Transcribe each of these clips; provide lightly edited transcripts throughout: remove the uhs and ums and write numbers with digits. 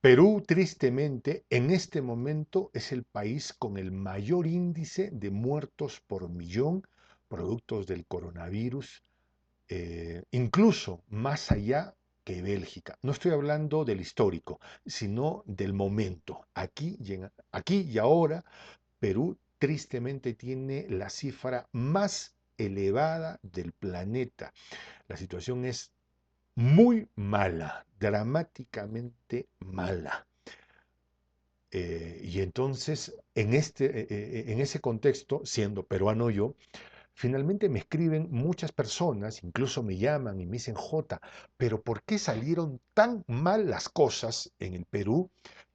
Perú, tristemente, en este momento es el país con el mayor índice de muertos por millón productos del coronavirus, incluso más allá que Bélgica. No estoy hablando del histórico, sino del momento. Aquí y ahora, Perú tristemente tiene la cifra más elevada del planeta. La situación es muy mala, dramáticamente mala. Y entonces, en ese contexto, siendo peruano yo, finalmente me escriben muchas personas, incluso me llaman y me dicen, Jota, pero ¿por qué salieron tan mal las cosas en el Perú,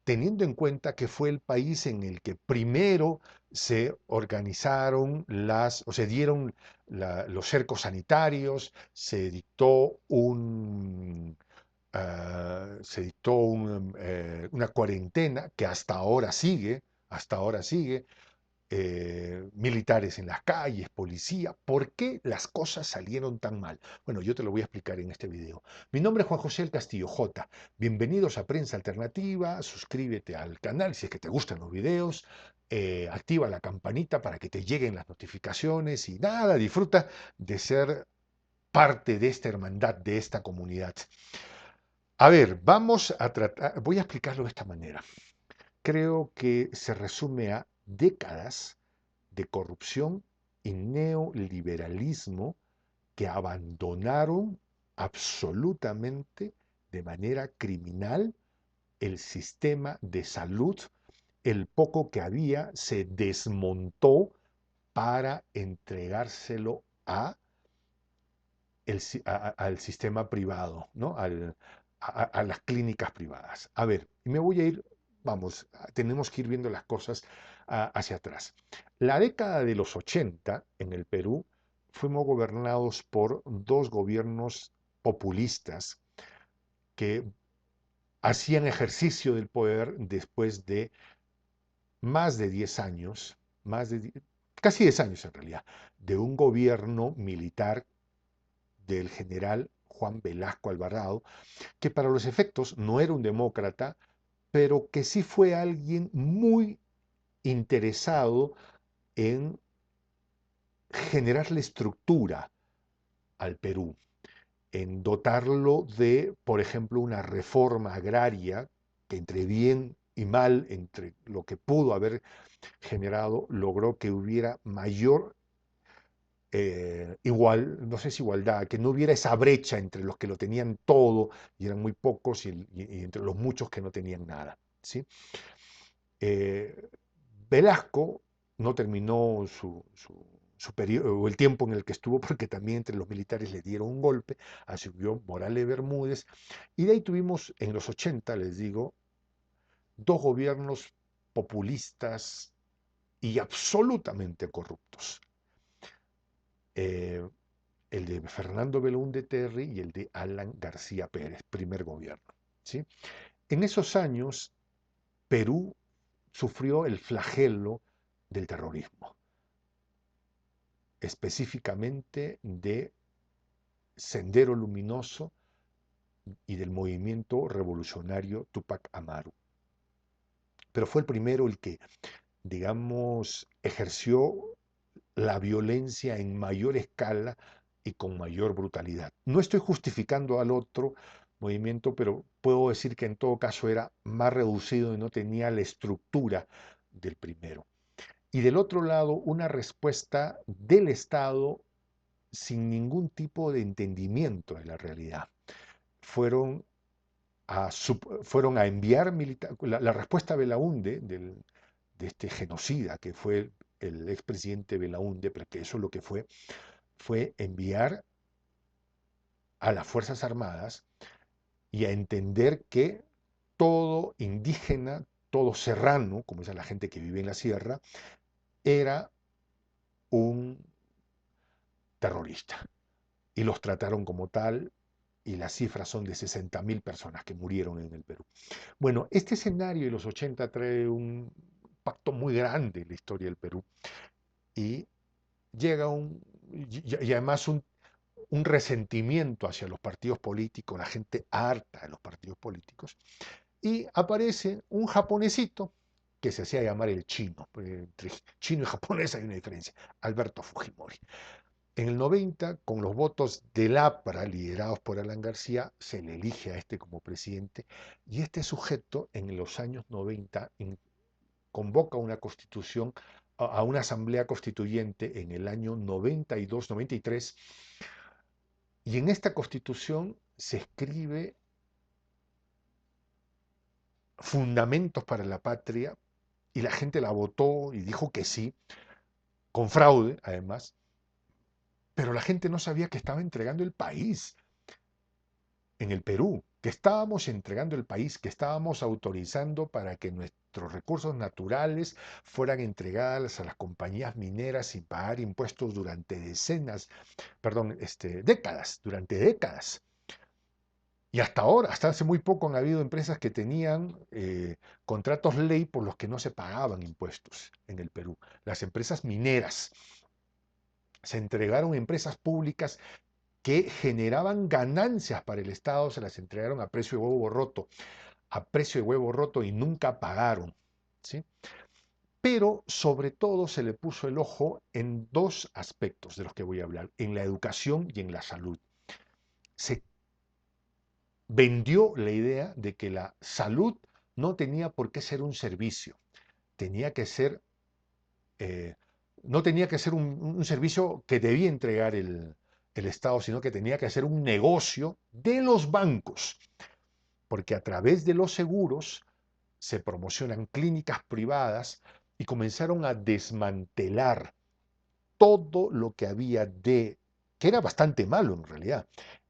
teniendo en cuenta que fue el país en el que primero se organizaron o se dieron los cercos sanitarios, se dictó una cuarentena que hasta ahora sigue, militares en las calles, policía. ¿Por qué las cosas salieron tan mal? Bueno, yo te lo voy a explicar en este video. Mi nombre es Juan José El Castillo J. Bienvenidos a Prensa Alternativa. Suscríbete al canal si es que te gustan los videos. Activa la campanita para que te lleguen las notificaciones y nada, disfruta de ser parte de esta hermandad, de esta comunidad. A ver, voy a explicarlo de esta manera. Creo que se resume a décadas de corrupción y neoliberalismo que abandonaron absolutamente de manera criminal el sistema de salud. El poco que había se desmontó para entregárselo al sistema privado, ¿no? A las clínicas privadas. A ver, y me voy a ir, vamos, tenemos que ir viendo las cosas hacia atrás. La década de los 80 en el Perú fuimos gobernados por dos gobiernos populistas que hacían ejercicio del poder después de más de 10 años, casi 10 años en realidad, de un gobierno militar del general Juan Velasco Alvarado, que para los efectos no era un demócrata, pero que sí fue alguien muy interesado en generarle estructura al Perú, en dotarlo de, por ejemplo, una reforma agraria que entre bien y mal, entre lo que pudo haber generado, logró que hubiera mayor no sé si igualdad, que no hubiera esa brecha entre los que lo tenían todo y eran muy pocos y entre los muchos que no tenían nada. ¿Sí? Eh, Velasco no terminó su periodo, o el tiempo en el que estuvo, porque también entre los militares le dieron un golpe, asumió Morales Bermúdez, y de ahí tuvimos en los 80, les digo, dos gobiernos populistas y absolutamente corruptos. Eh, el de Fernando Belaúnde Terry y el de Alan García Pérez, primer gobierno. ¿Sí? En esos años, Perú sufrió el flagelo del terrorismo, específicamente de Sendero Luminoso y del movimiento revolucionario Tupac Amaru. Pero fue el primero el que, digamos, ejerció la violencia en mayor escala y con mayor brutalidad. No estoy justificando al otro movimiento, pero puedo decir que en todo caso era más reducido y no tenía la estructura del primero. Y del otro lado, una respuesta del Estado sin ningún tipo de entendimiento de la realidad. Fueron fueron a enviar militares. La respuesta a Belaúnde, de este genocida que fue el expresidente Belaúnde, porque eso es lo que fue enviar a las Fuerzas Armadas y a entender que todo indígena, todo serrano, como es la gente que vive en la sierra, era un terrorista. Y los trataron como tal, y las cifras son de 60.000 personas que murieron en el Perú. Bueno, este escenario de los 80 trae un impacto muy grande en la historia del Perú y llega y además un resentimiento hacia los partidos políticos, la gente harta de los partidos políticos, y aparece un japonesito que se hacía llamar el chino. Entre chino y japonés hay una diferencia, Alberto Fujimori. En el 90, con los votos del APRA, liderados por Alan García, se le elige a este como presidente, y este sujeto en los años 90 convoca una constitución, a una asamblea constituyente en el año 92, 93, y en esta constitución se escribe fundamentos para la patria, y la gente la votó y dijo que sí, con fraude además, pero la gente no sabía que estaba entregando el país en el Perú, que estábamos entregando el país, que estábamos autorizando para que nuestros recursos naturales fueran entregados a las compañías mineras sin pagar impuestos durante décadas, durante décadas. Y hasta ahora, hasta hace muy poco han habido empresas que tenían contratos ley por los que no se pagaban impuestos en el Perú. Las empresas mineras se entregaron a empresas públicas que generaban ganancias para el Estado, se las entregaron a precio de huevo roto y nunca pagaron, ¿sí? Pero sobre todo se le puso el ojo en dos aspectos de los que voy a hablar, en la educación y en la salud. Se vendió la idea de que la salud no tenía por qué ser un servicio, tenía que ser, eh, no tenía que ser un servicio que debía entregar el Estado, sino que tenía que ser un negocio de los bancos, porque a través de los seguros se promocionan clínicas privadas y comenzaron a desmantelar todo lo que había que era bastante malo en realidad.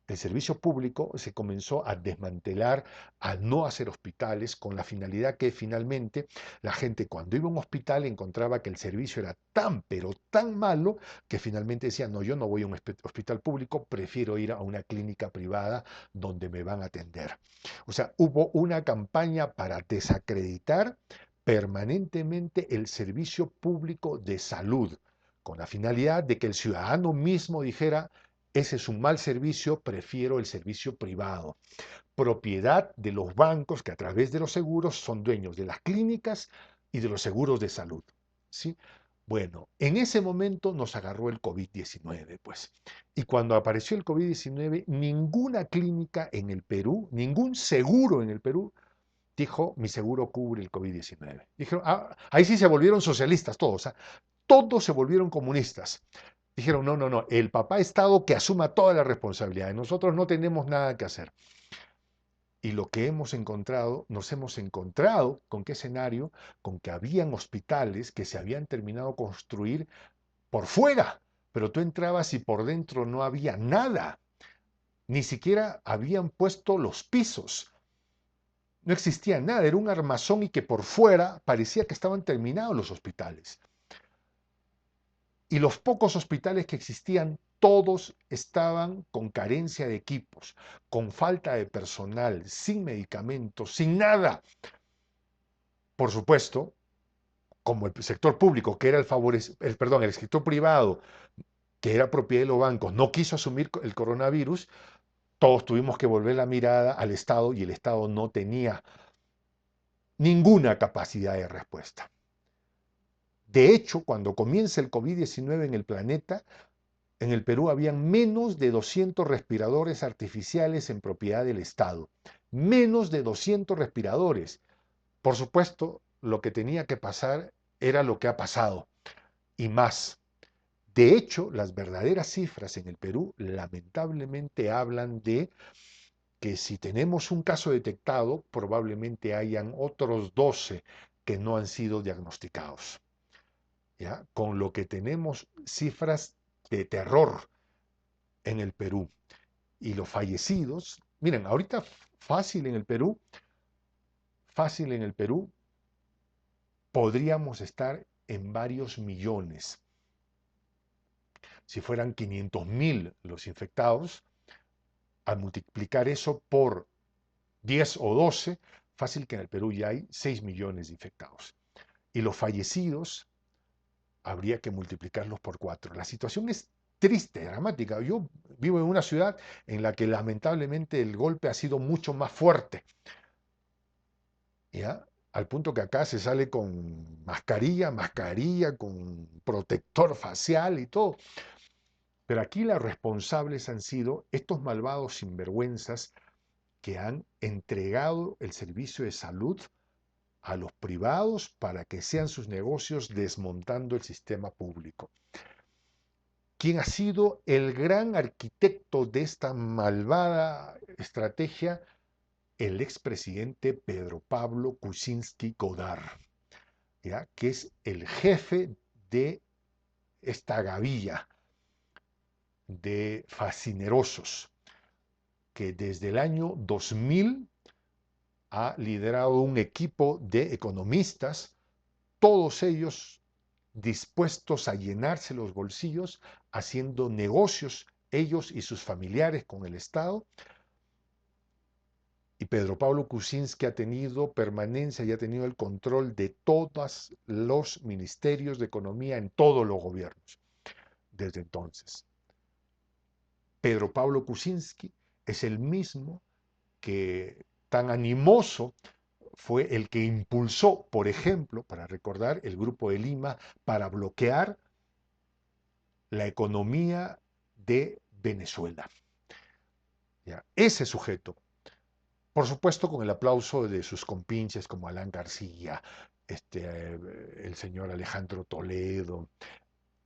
El servicio público se comenzó a desmantelar, a no hacer hospitales, con la finalidad que finalmente la gente cuando iba a un hospital encontraba que el servicio era tan, pero tan malo, que finalmente decía, no, yo no voy a un hospital público, prefiero ir a una clínica privada donde me van a atender. O sea, hubo una campaña para desacreditar permanentemente el servicio público de salud, con la finalidad de que el ciudadano mismo dijera, ese es un mal servicio, prefiero el servicio privado. Propiedad de los bancos que a través de los seguros son dueños de las clínicas y de los seguros de salud. ¿Sí? Bueno, en ese momento nos agarró el COVID-19, pues. Y cuando apareció el COVID-19, ninguna clínica en el Perú, ningún seguro en el Perú, dijo, mi seguro cubre el COVID-19. Dijeron, ahí sí se volvieron socialistas todos, ¿ah? Todos se volvieron comunistas. Dijeron, no, no, no, el papá Estado que asuma toda la responsabilidad, nosotros no tenemos nada que hacer. Y lo que hemos encontrado, nos hemos encontrado con qué escenario, con que habían hospitales que se habían terminado de construir por fuera, pero tú entrabas y por dentro no había nada, ni siquiera habían puesto los pisos, no existía nada, era un armazón y que por fuera parecía que estaban terminados los hospitales. Y los pocos hospitales que existían, todos estaban con carencia de equipos, con falta de personal, sin medicamentos, sin nada. Por supuesto, como el sector público, que era el sector privado, que era propiedad de los bancos, no quiso asumir el coronavirus, todos tuvimos que volver la mirada al Estado y el Estado no tenía ninguna capacidad de respuesta. De hecho, cuando comienza el COVID-19 en el planeta, en el Perú habían menos de 200 respiradores artificiales en propiedad del Estado. Menos de 200 respiradores. Por supuesto, lo que tenía que pasar era lo que ha pasado y más. De hecho, las verdaderas cifras en el Perú lamentablemente hablan de que si tenemos un caso detectado, probablemente hayan otros 12 que no han sido diagnosticados. ¿Ya? Con lo que tenemos cifras de terror en el Perú. Y los fallecidos, miren, ahorita fácil en el Perú, fácil en el Perú, podríamos estar en varios millones. Si fueran 500.000 los infectados, al multiplicar eso por 10 o 12, fácil que en el Perú ya hay 6 millones de infectados. Y los fallecidos, habría que multiplicarlos por 4. La situación es triste, dramática. Yo vivo en una ciudad en la que lamentablemente el golpe ha sido mucho más fuerte. ¿ya? Al punto que acá se sale con mascarilla, mascarilla, con protector facial y todo. Pero aquí las responsables han sido estos malvados sinvergüenzas que han entregado el servicio de salud a los privados para que sean sus negocios desmontando el sistema público. ¿Quién ha sido el gran arquitecto de esta malvada estrategia? El expresidente Pedro Pablo Kuczynski Godard, ¿ya? Que es el jefe de esta gavilla de fascinerosos que desde el año 2000 ha liderado un equipo de economistas, todos ellos dispuestos a llenarse los bolsillos, haciendo negocios ellos y sus familiares con el Estado. Y Pedro Pablo Kuczynski ha tenido permanencia y ha tenido el control de todos los ministerios de economía en todos los gobiernos desde entonces. Pedro Pablo Kuczynski es el mismo que tan animoso fue el que impulsó, por ejemplo, para recordar, el Grupo de Lima para bloquear la economía de Venezuela. ¿Ya? Ese sujeto, por supuesto con el aplauso de sus compinches como Alan García, el señor Alejandro Toledo,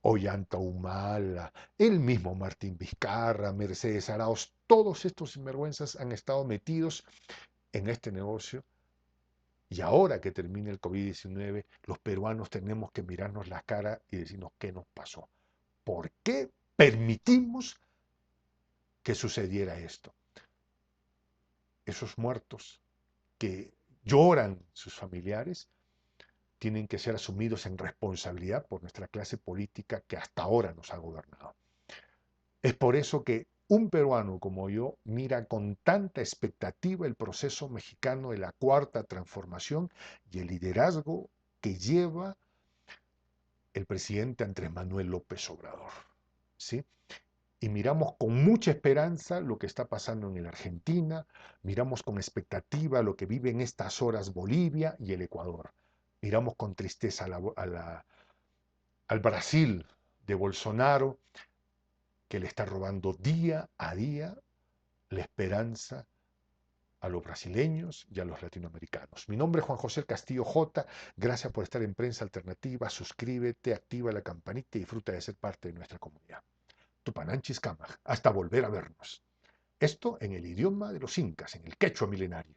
Ollanta Humala, el mismo Martín Vizcarra, Mercedes Arauz, todos estos sinvergüenzas han estado metidos en este negocio. Y ahora que termine el COVID-19, los peruanos tenemos que mirarnos la cara y decirnos qué nos pasó. ¿Por qué permitimos que sucediera esto? Esos muertos que lloran sus familiares tienen que ser asumidos en responsabilidad por nuestra clase política que hasta ahora nos ha gobernado. Es por eso que un peruano como yo mira con tanta expectativa el proceso mexicano de la cuarta transformación y el liderazgo que lleva el presidente Andrés Manuel López Obrador, ¿sí? Y miramos con mucha esperanza lo que está pasando en la Argentina, miramos con expectativa lo que vive en estas horas Bolivia y el Ecuador, miramos con tristeza al Brasil de Bolsonaro, que le está robando día a día la esperanza a los brasileños y a los latinoamericanos. Mi nombre es Juan José Castillo J. Gracias por estar en Prensa Alternativa. Suscríbete, activa la campanita y disfruta de ser parte de nuestra comunidad. Tupananchis Cámara. Hasta volver a vernos. Esto en el idioma de los incas, en el quechua milenario.